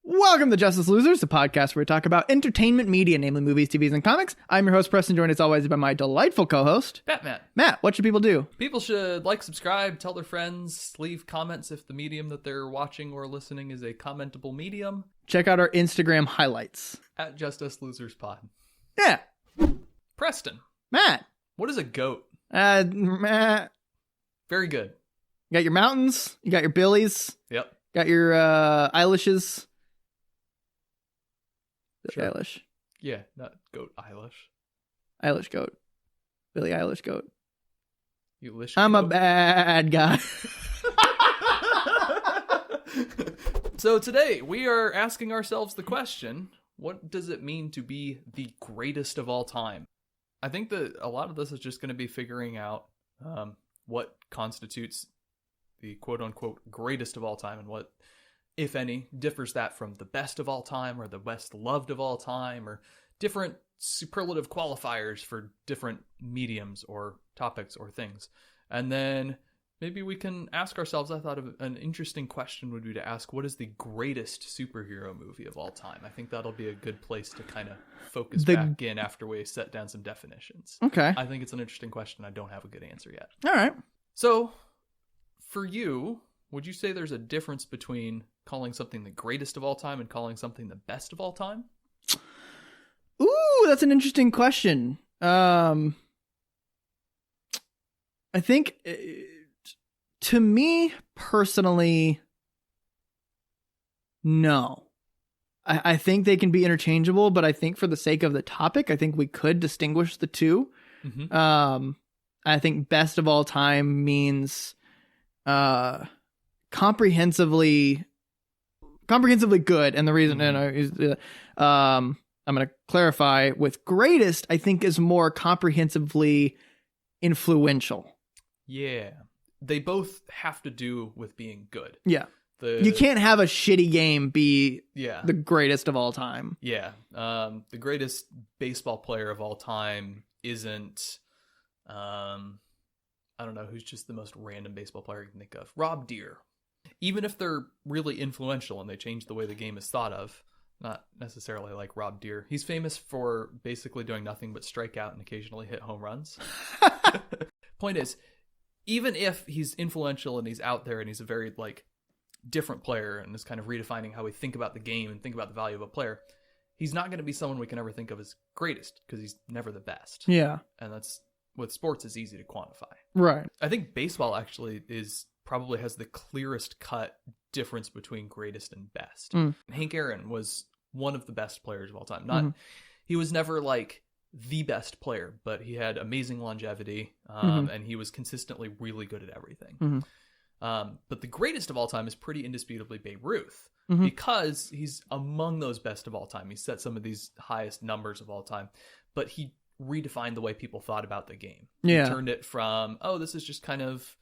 Welcome to Justice Losers, the podcast where we talk about entertainment media, namely movies, TVs, and comics. I'm your host, Preston, joined as always by my delightful co-host, Matt. Matt, what should people do? People should like, subscribe, tell their friends, leave comments if the medium that they're watching or listening is a commentable medium. Check out our Instagram highlights. At Justice Losers Pod. Yeah. Preston. Matt. What is a goat? Matt. Very good. You got your mountains. You got your billies. Yep. Got your Eilishes. Sure. Eilish. Yeah, not goat Eilish. Eilish goat. Billie Eilish goat. You lish I'm goat. a bad guy. So today we are asking ourselves the question, what does it mean to be the greatest of all time? I think that a lot of this is just going to be figuring out what constitutes the quote-unquote greatest of all time and what, if any, differs that from the best of all time or the best loved of all time or different superlative qualifiers for different mediums or topics or things. And then maybe we can ask ourselves, I thought of an interesting question would be to ask, what is the greatest superhero movie of all time? I think that'll be a good place to kind of focus back in after we set down some definitions. Okay. I think it's an interesting question. I don't have a good answer yet. All right. So, for you, would you say there's a difference between calling something the greatest of all time and calling something the best of all time? Ooh, that's an interesting question. I think, to me personally, no. I think they can be interchangeable, but I think for the sake of the topic, I think we could distinguish the two. Mm-hmm. I think best of all time means comprehensively good, and the reason I'm going to clarify with greatest, I think is more comprehensively influential. Yeah. They both have to do with being good. Yeah. You can't have a shitty game be the greatest of all time. Yeah. The greatest baseball player of all time isn't, I don't know, who's just the most random baseball player you can think of. Rob Deere. Even if they're really influential and they change the way the game is thought of, not necessarily like Rob Deere. He's famous for basically doing nothing but strike out and occasionally hit home runs. Point is, even if he's influential and he's out there and he's a very different player and is kind of redefining how we think about the game and think about the value of a player, he's not going to be someone we can ever think of as greatest because he's never the best. Yeah. And that's, with sports, is easy to quantify. Right. I think baseball actually probably has the clearest cut difference between greatest and best. Hank Aaron was one of the best players of all time. He was never the best player, but he had amazing longevity, and he was consistently really good at everything. But the greatest of all time is pretty indisputably Babe Ruth, because he's among those best of all time. He set some of these highest numbers of all time, but he redefined the way people thought about the game. Yeah. He turned it from, this is just kind of,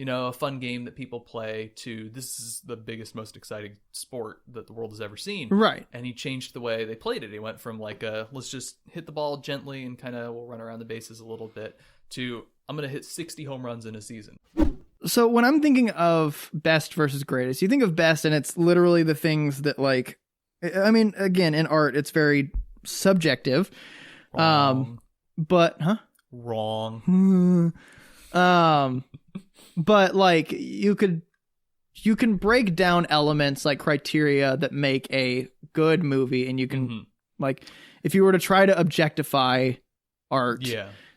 a fun game that people play, to this is the biggest, most exciting sport that the world has ever seen. Right. And he changed the way they played it. He went from let's just hit the ball gently and kind of we'll run around the bases a little bit, to I'm going to hit 60 home runs in a season. So when I'm thinking of best versus greatest, you think of best and it's literally the things that again, in art, it's very subjective. Wrong. Wrong. But you can break down elements like criteria that make a good movie, and you can if you were to try to objectify art,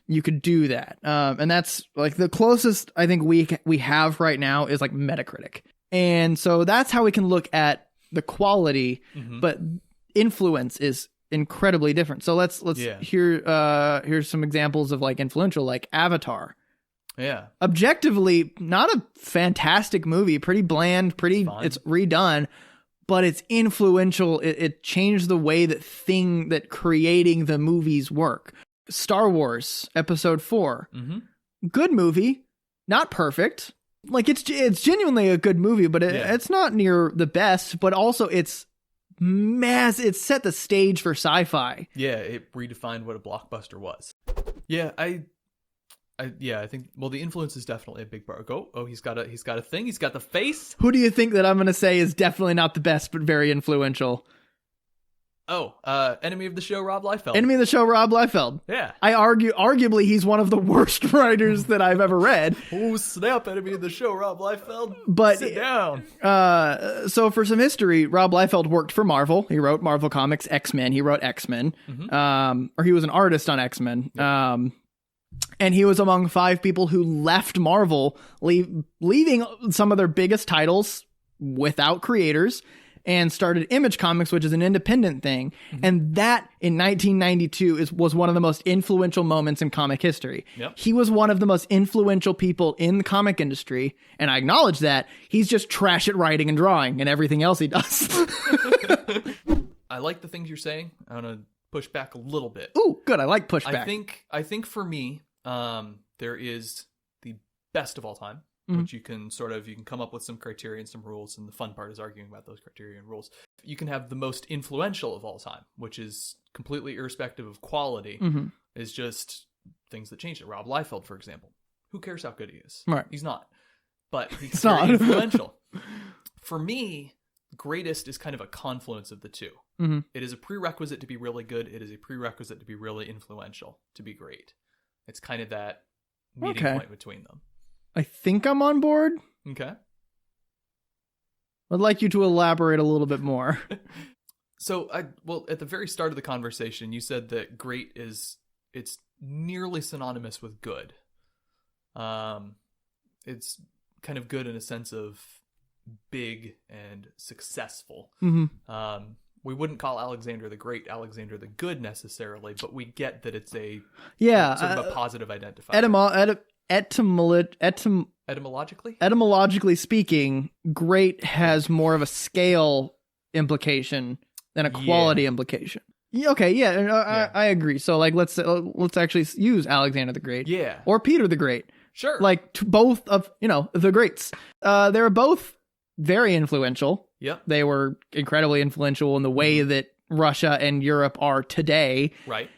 you could do that. And that's the closest I think we have right now is Metacritic. And so that's how we can look at the quality, but influence is incredibly different. So let's here's some examples of influential, like Avatar. Yeah. Objectively, not a fantastic movie, pretty bland, it's redone, but it's influential. It changed the way that creating the movies work. Star Wars Episode 4. Good movie, not perfect. It's genuinely a good movie, but it's not near the best, but also it's set the stage for sci-fi. Yeah, it redefined what a blockbuster was. Yeah, I think the influence is definitely a big part. He's got a thing. He's got the face. Who do you think that I'm going to say is definitely not the best, but very influential? Enemy of the show, Rob Liefeld. Enemy of the show, Rob Liefeld. Yeah. Arguably, he's one of the worst writers that I've ever read. Oh, snap, Enemy of the show, Rob Liefeld. But sit down. So for some history, Rob Liefeld worked for Marvel. He wrote Marvel Comics, X-Men. He wrote X-Men. Or he was an artist on X-Men. Yep. And he was among 5 people who left Marvel, leaving some of their biggest titles without creators, and started Image Comics, which is an independent thing. And that, in 1992, was one of the most influential moments in comic history. Yep. He was one of the most influential people in the comic industry, and I acknowledge that. He's just trash at writing and drawing and everything else he does. I like the things you're saying. I want to push back a little bit. Ooh, good. I like pushback. I think for me, there is the best of all time, which you can come up with some criteria and some rules, and the fun part is arguing about those criteria and rules. You can have the most influential of all time, which is completely irrespective of quality, is just things that changed it. Rob Liefeld, for example. Who cares how good he is? Right. He's not. But he's It's very not. influential. For me, greatest is kind of a confluence of the two. It is a prerequisite to be really good. It is a prerequisite to be really influential, to be great. It's kind of that meeting point between them. I think I'm on board. Okay. I'd like you to elaborate a little bit more. So, at the very start of the conversation, you said that great it's nearly synonymous with good. It's kind of good in a sense of big and successful. We wouldn't call Alexander the Great Alexander the Good necessarily, but we get that it's a sort of a positive identifier. Etymologically speaking, great has more of a scale implication than a quality implication. I agree. So let's actually use Alexander the Great. Yeah. Or Peter the Great. Sure. Both of, the greats. They were both very influential. Yep. They were incredibly influential in the way that Russia and Europe are today. Right.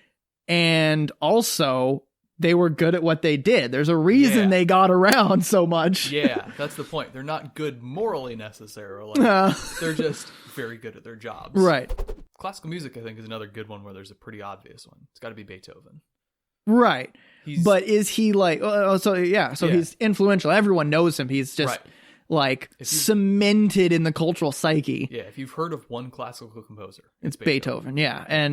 And also, they were good at what they did. There's a reason they got around so much. Yeah, that's the point. They're not good morally necessarily. They're just very good at their jobs. Right. Classical music, I think, is another good one where there's a pretty obvious one. It's got to be Beethoven. Right. But is he he's influential. Everyone knows him. He's just cemented in the cultural psyche. Yeah, if you've heard of one classical composer, it's Beethoven. Yeah.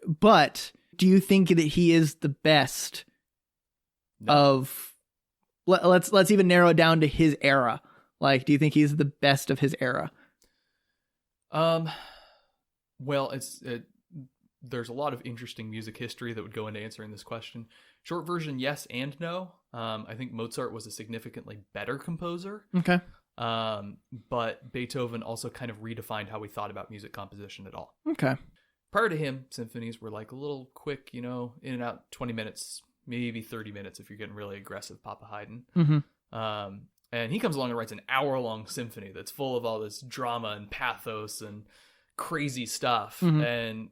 But do you think that he is the best of, let's even narrow it down to his era. Do you think he's the best of his era? Well, there's a lot of interesting music history that would go into answering this question. Short version, yes and no. I think Mozart was a significantly better composer. Okay. But Beethoven also kind of redefined how we thought about music composition at all. Okay. Prior to him, symphonies were a little quick, in and out, 20 minutes, maybe 30 minutes if you're getting really aggressive, Papa Haydn. And he comes along and writes an hour-long symphony that's full of all this drama and pathos and crazy stuff, and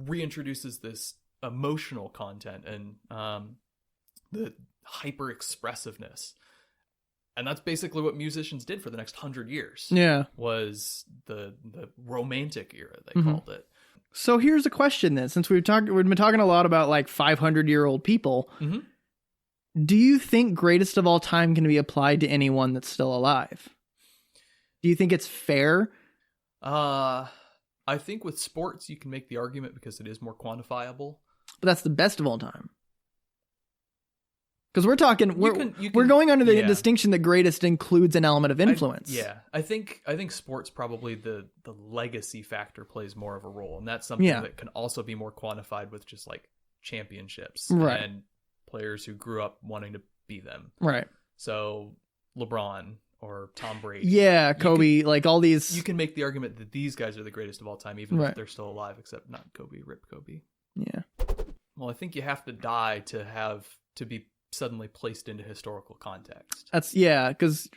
reintroduces this emotional content and the hyper expressiveness. And that's basically what musicians did for the next 100 years. Yeah. Was the romantic era, they called it. So here's a question then, since we've been talking a lot about 500-year-old people. Do you think greatest of all time can be applied to anyone that's still alive? Do you think it's fair? I think with sports you can make the argument because it is more quantifiable. But that's the best of all time. Because we're going under the distinction that greatest includes an element of influence. I think sports probably the legacy factor plays more of a role, and that's something that can also be more quantified with just championships and players who grew up wanting to be them. Right. So LeBron or Tom Brady. Yeah, Kobe, all these. You can make the argument that these guys are the greatest of all time, even if they're still alive, except not Kobe. Rip Kobe. Yeah. Well, I think you have to die to be suddenly placed into historical context. That's because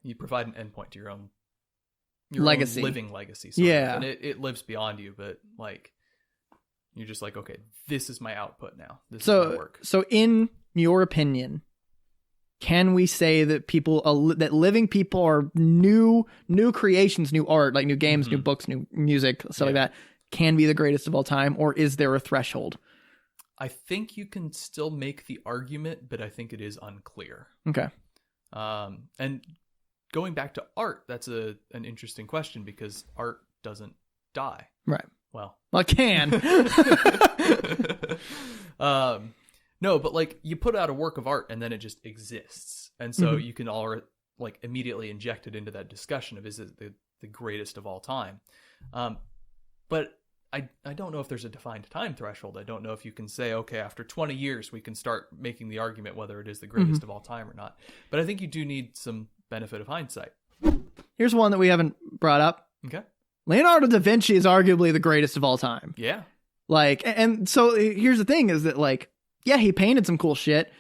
you provide an endpoint to your own legacy, living legacy. And it lives beyond you, but You're just like, okay, this is my output now. This is my work. So in your opinion, can we say that that living people are new creations, new art, like new games, new books, new music, stuff like that, can be the greatest of all time, or is there a threshold? I think you can still make the argument, but I think it is unclear. Okay. And going back to art, that's an interesting question because art doesn't die. Right. Well, it can. No, but like you put out a work of art and then it just exists. And so you can all like immediately inject it into that discussion of is it the greatest of all time. But I don't know if there's a defined time threshold. I don't know if you can say, okay, after 20 years, we can start making the argument whether it is the greatest of all time or not. But I think you do need some benefit of hindsight. Here's one that we haven't brought up. Okay. Leonardo da Vinci is arguably the greatest of all time. Yeah. Like, and so here's the thing is that like, yeah, he painted some cool shit.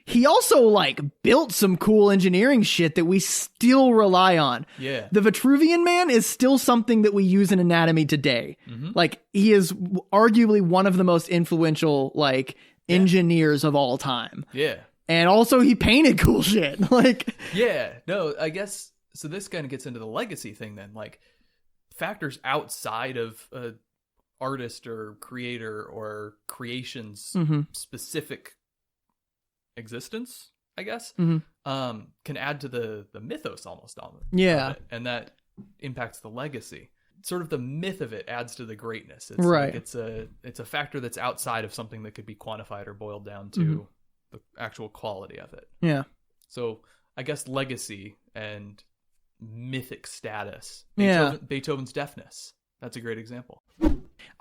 He also like built some cool engineering shit that we still rely on. Yeah. The Vitruvian Man is still something that we use in anatomy today. Like he is arguably one of the most influential like engineers of all time. Yeah. And also he painted cool shit. Like, yeah, no, I guess. So this kind of gets into the legacy thing then, like factors outside of a artist or creator or creation's specific existence, I guess, can add to the mythos almost on it. Yeah. And that impacts the legacy. Sort of the myth of it adds to the greatness. It's right. Like it's a factor that's outside of something that could be quantified or boiled down to the actual quality of it. Yeah. So I guess legacy and mythic status. Beethoven's deafness. That's a great example.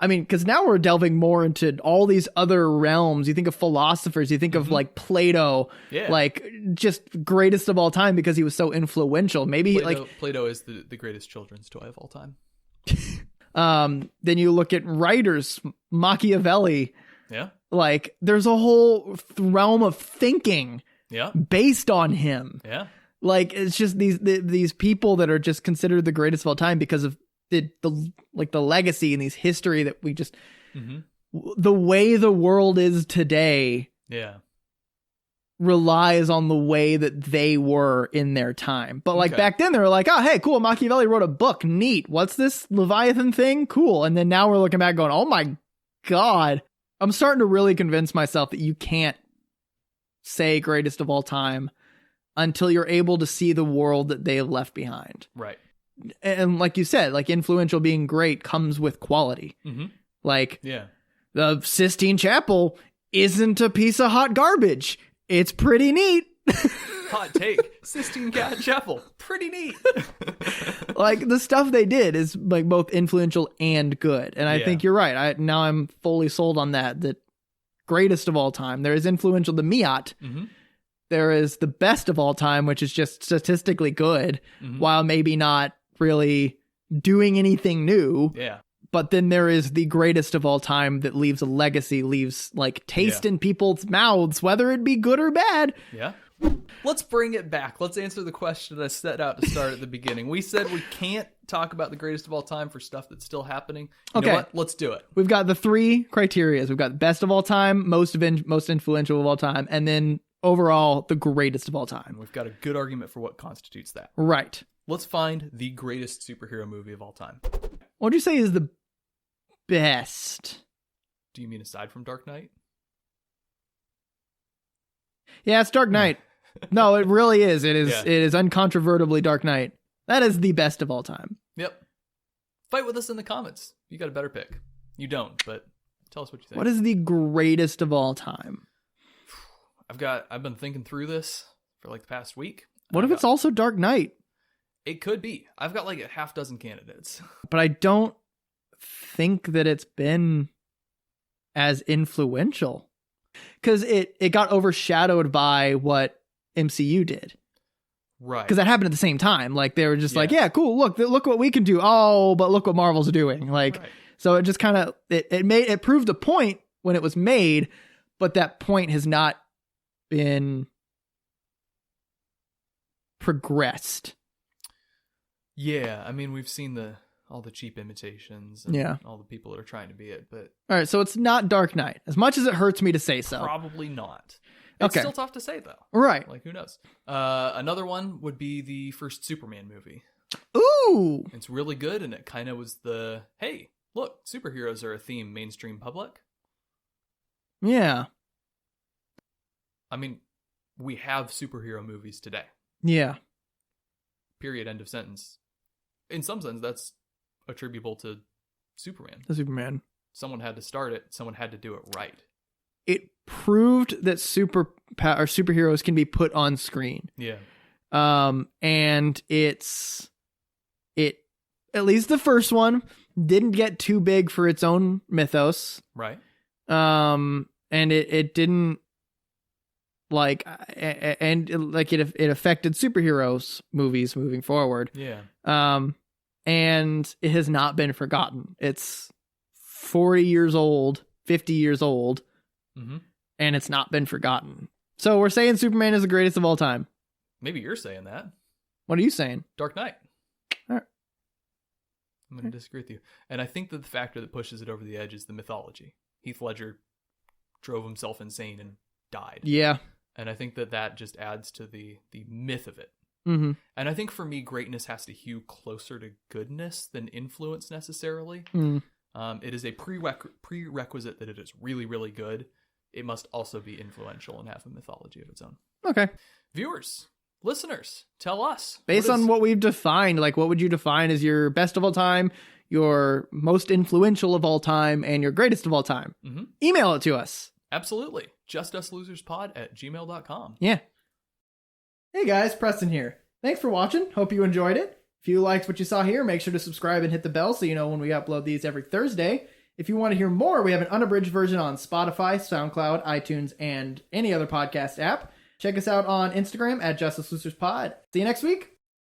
I mean, because now we're delving more into all these other realms. You think of philosophers, you think of like Plato, like just greatest of all time because he was so influential. Maybe Plato is the greatest children's toy of all time. Then you look at writers, Machiavelli. Yeah. Like there's a whole realm of thinking based on him. Yeah. Like it's just these people that are just considered the greatest of all time because of the legacy and these history that we just the way the world is today relies on the way that they were in their time. But like back then they were like, oh hey, cool, Machiavelli wrote a book, neat, what's this Leviathan thing, cool. And then now we're looking back going, oh my god, I'm starting to really convince myself that you can't say greatest of all time until you're able to see the world that they have left behind. Right. And like you said, like influential being great comes with quality. Like the Sistine Chapel isn't a piece of hot garbage. It's pretty neat. Hot take. Sistine Chapel. Pretty neat. Like the stuff they did is like both influential and good. And I think you're right. Now I'm fully sold on that greatest of all time. There is influential, the G.O.A.T. There is the best of all time, which is just statistically good, while maybe not really doing anything new. Yeah. But then there is the greatest of all time that leaves a legacy, leaves like taste in people's mouths, whether it be good or bad. Yeah. Let's bring it back. Let's answer the question that I set out to start at the beginning. We said we can't talk about the greatest of all time for stuff that's still happening. You know what? Let's do it. We've got the three criteria. We've got best of all time, most influential of all time, and then overall the greatest of all time. We've got a good argument for what constitutes that. Right. Let's find the greatest superhero movie of all time. What would you say is the best? Do you mean aside from Dark Knight? Yeah, it's Dark Knight. No, it really is. It is. It is uncontrovertibly Dark Knight. That is the best of all time. Yep. Fight with us in the comments. You got a better pick. You don't, but tell us what you think. What is the greatest of all time? I've been thinking through this for like the past week. What if it's also Dark Knight? It could be. I've got like a half dozen candidates. But I don't think that it's been as influential. Because it got overshadowed by what MCU did. Right. Because that happened at the same time. Like they were just like, yeah, cool. Look what we can do. Oh, but look what Marvel's doing. Like, so it just kind of, it proved a point when it was made, but that point has not been progressed. Yeah. I mean, we've seen all the cheap imitations and all the people that are trying to be it. But all right, so it's not Dark Knight, as much as it hurts me to say so. Probably not. It's still tough to say, though. Right. Like, who knows? Another one would be the first Superman movie. Ooh! It's really good, and it kind of was the, hey, look, superheroes are a theme mainstream public. Yeah. I mean, we have superhero movies today. Yeah. Period. End of sentence. In some sense, that's attributable to Superman. The Superman. Someone had to start it. Someone had to do it right. It proved that superheroes can be put on screen. Yeah. And it at least the first one didn't get too big for its own mythos. Right. And it didn't like, and like it affected superheroes movies moving forward. Yeah. And it has not been forgotten. It's 40 years old, 50 years old. Mm-hmm. And it's not been forgotten. So we're saying Superman is the greatest of all time. Maybe you're saying that. What are you saying? Dark Knight. All right. I'm going to disagree with you. And I think that the factor that pushes it over the edge is the mythology. Heath Ledger drove himself insane and died. Yeah. And I think that just adds to the myth of it. Mm-hmm. And I think for me, greatness has to hew closer to goodness than influence necessarily. Mm. It is a prerequisite that it is really, really good. It must also be influential and have a mythology of its own. Okay. Viewers, listeners, tell us. Based on what we've defined, like what would you define as your best of all time, your most influential of all time, and your greatest of all time? Mm-hmm. Email it to us. Absolutely. JustUsLosersPod@gmail.com. Yeah. Hey guys, Preston here. Thanks for watching. Hope you enjoyed it. If you liked what you saw here, make sure to subscribe and hit the bell so you know when we upload these every Thursday. If you want to hear more, we have an unabridged version on Spotify, SoundCloud, iTunes, and any other podcast app. Check us out on Instagram @JusticeLosersPod. See you next week.